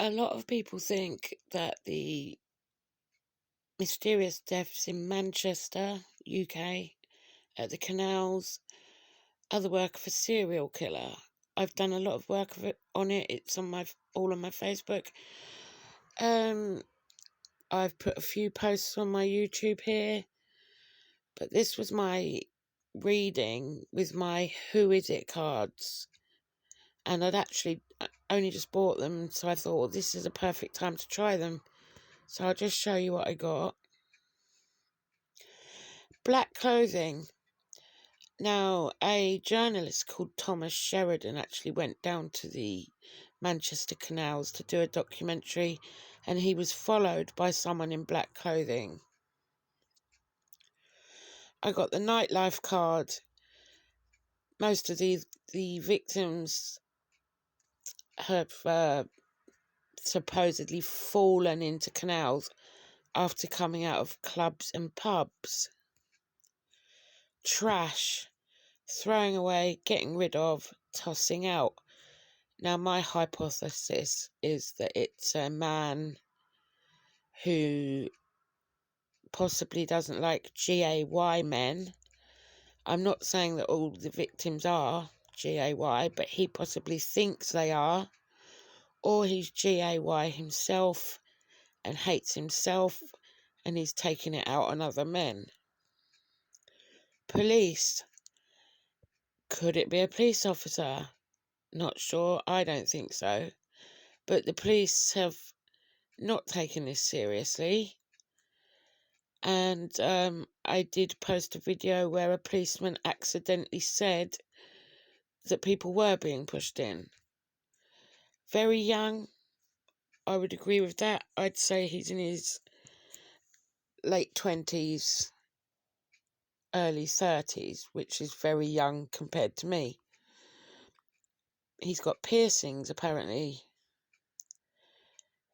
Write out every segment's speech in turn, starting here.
A lot of people think that the mysterious deaths in Manchester, UK, at the canals, are the work of a serial killer. I've done a lot of work on it. It's on all on my Facebook. I've put a few posts on my YouTube here, but this was my reading with my Who Is It cards, and I'd actually only just bought them, so I thought, well, this is a perfect time to try them. So I'll just show you what I got. Black clothing. Now, a journalist called Thomas Sheridan actually went down to the Manchester canals to do a documentary, and he was followed by someone in black clothing. I got the nightlife card. Most of the victims have supposedly fallen into canals after coming out of clubs and pubs. Trash. Throwing away, getting rid of, tossing out. Now, my hypothesis is that it's a man who possibly doesn't like GAY men. I'm not saying that all the victims are GAY, but he possibly thinks they are. Or he's GAY himself and hates himself, and he's taking it out on other men. Police. Could it be a police officer? Not sure. I don't think so. But the police have not taken this seriously. And I did post a video where a policeman accidentally said that people were being pushed in. Very young. I would agree with that. I'd say he's in his late 20s, early 30s, which is very young compared to me. He's got piercings, apparently.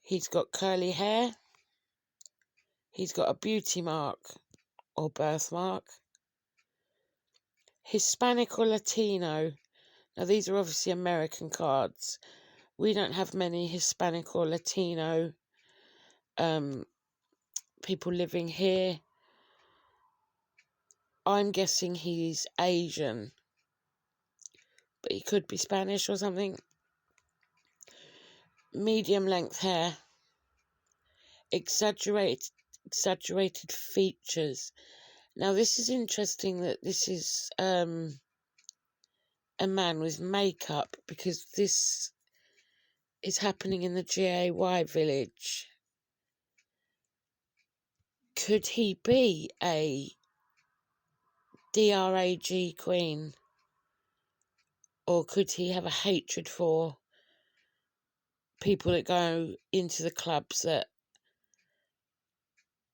He's got curly hair. He's got a beauty mark or birthmark. Hispanic or Latino. Now, these are obviously American cards. We don't have many Hispanic or Latino people living here. I'm guessing he's Asian, but he could be Spanish or something. Medium length hair. Exaggerated features. Now, this is interesting that this is a man with makeup, because this is happening in the GAY village. Could he be a DRAG queen? Or could he have a hatred for people that go into the clubs that,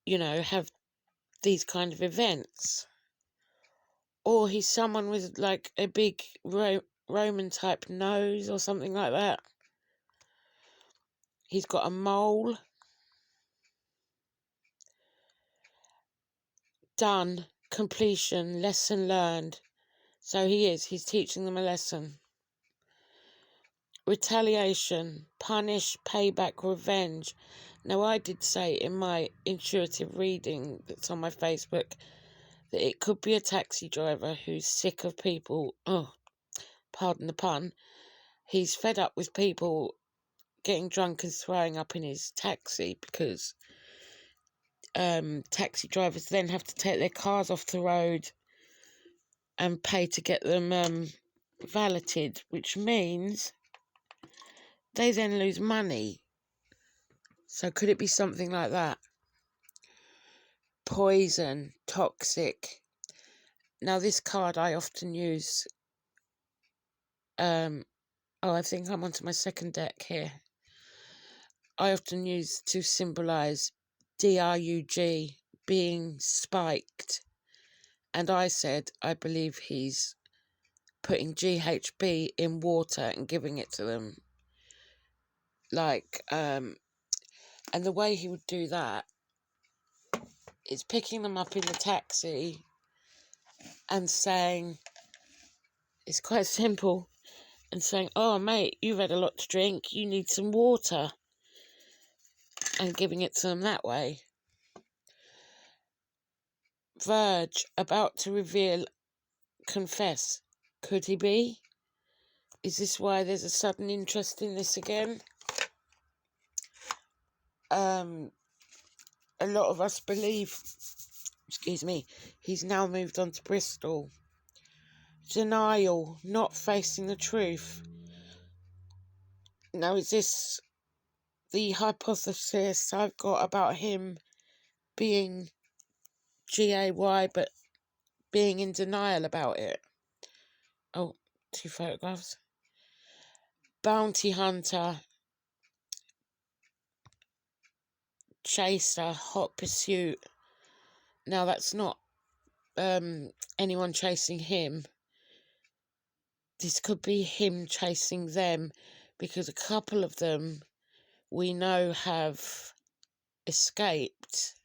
have these kind of events? Or he's someone with like a big Roman type nose or something like that. He's got a mole. Done. Completion. Lesson learned. So he's teaching them a lesson. Retaliation. Punish, payback, revenge. Now, I did say in my intuitive reading that's on my Facebook that it could be a taxi driver who's sick of people, pardon the pun, he's fed up with people getting drunk and throwing up in his taxi, because taxi drivers then have to take their cars off the road and pay to get them valeted, which means they then lose money. So could it be something like that? Poison, toxic. Now, this card I often use. I think I'm onto my second deck here. I often use to symbolise DRUG, being spiked. And I said I believe he's putting GHB in water and giving it to them. And the way he would do that is picking them up in the taxi and saying, it's quite simple, and saying, oh, mate, you've had a lot to drink, you need some water. and giving it to them that way. Verge, about to reveal, confess. Could he be? Is this why there's a sudden interest in this again? A lot of us believe, he's now moved on to Bristol. Denial, not facing the truth. Now, is this the hypothesis I've got about him being GAY but being in denial about it? Oh, 2 photographs. Bounty hunter, chaser, hot pursuit. Now, that's not anyone chasing him. This could be him chasing them, because a couple of them we know have escaped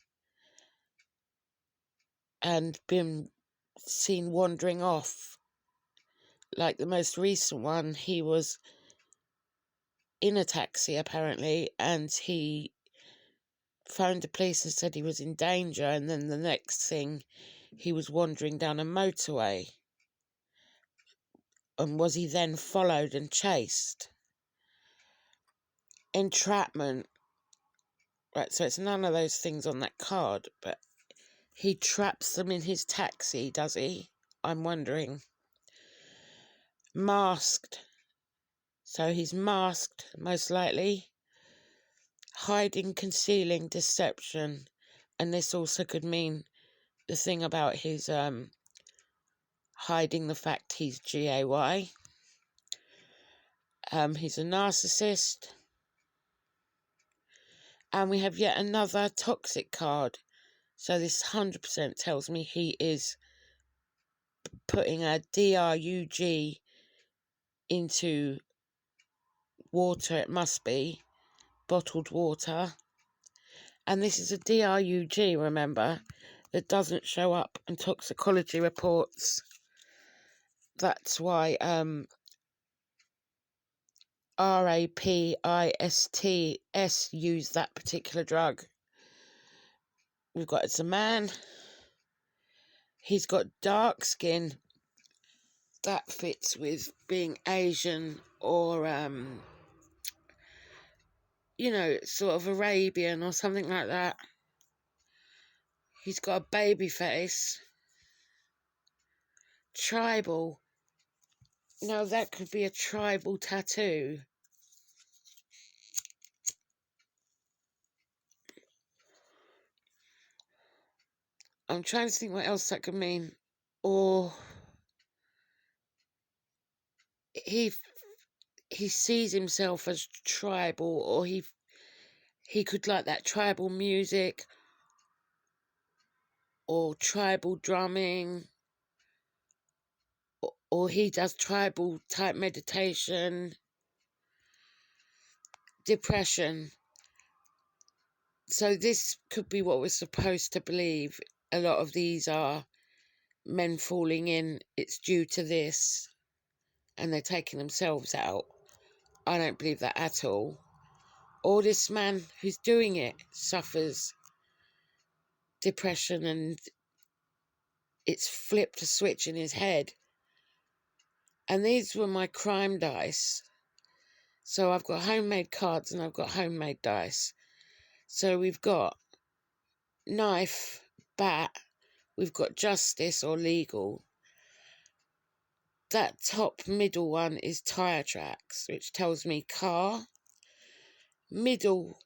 and been seen wandering off. Like the most recent one, he was in a taxi apparently, and he phoned the police and said he was in danger, and then the next thing he was wandering down a motorway. And was he then followed and chased? Entrapment. Right, so it's none of those things on that card, but he traps them in his taxi, does he? I'm wondering. Masked. So he's masked, most likely. Hiding, concealing, deception. And this also could mean the thing about his hiding the fact he's GAY. He's a narcissist. And we have yet another toxic card. So this 100% tells me he is putting a DRUG into water. It must be bottled water. And this is a DRUG, remember, that doesn't show up in toxicology reports. That's why RAPISTS used that particular drug. We've got, it's a man. He's got dark skin. That fits with being Asian or, sort of Arabian or something like that. He's got a baby face. Tribal. Now, that could be a tribal tattoo. I'm trying to think what else that could mean. Or he sees himself as tribal, or he could like that tribal music or tribal drumming, or he does tribal type meditation. Depression. So this could be what we're supposed to believe. A lot of these are men falling in, it's due to this, and they're taking themselves out. I don't believe that at all. Or this man who's doing it suffers depression and it's flipped a switch in his head. And these were my crime dice. So I've got homemade cards and I've got homemade dice. So we've got knife, bat, we've got justice or legal. That top middle one is tyre tracks, which tells me car. Middle,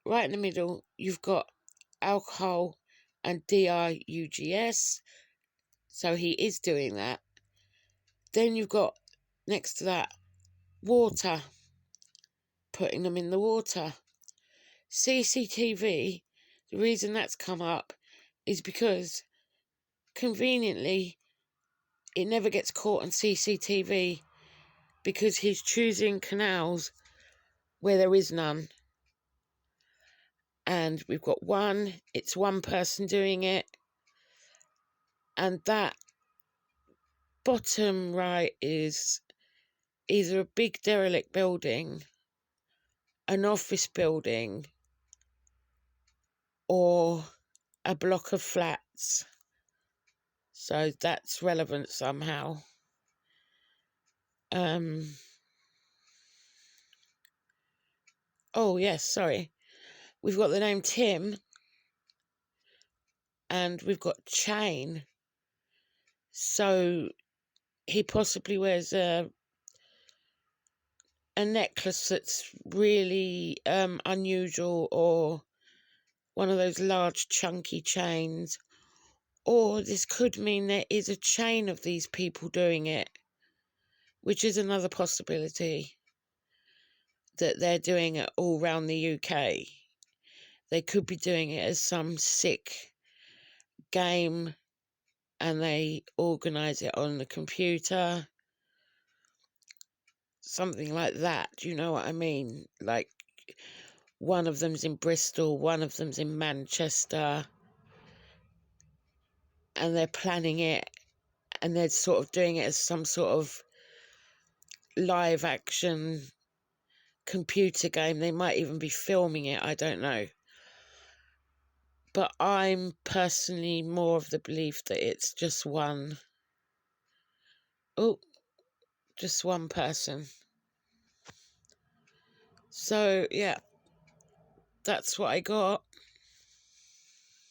right in the middle, you've got alcohol and DRUGS. So he is doing that. Then you've got, next to that, water, putting them in the water. CCTV, the reason that's come up is because, conveniently, it never gets caught on CCTV because he's choosing canals where there is none. And we've got one, it's one person doing it. And that bottom right is either a big derelict building, an office building, or a block of flats. So that's relevant somehow. Oh, yes, sorry. We've got the name Tim, and we've got chain. So he possibly wears a necklace that's really unusual, or one of those large chunky chains. Or this could mean there is a chain of these people doing it, which is another possibility, that they're doing it all around the UK. They could be doing it as some sick game and they organise it on the computer. Something like that, do you know what I mean? Like, one of them's in Bristol, one of them's in Manchester, and they're planning it, and they're sort of doing it as some sort of live action computer game. They might even be filming it, I don't know. But I'm personally more of the belief that it's just one person. So, yeah, that's what I got.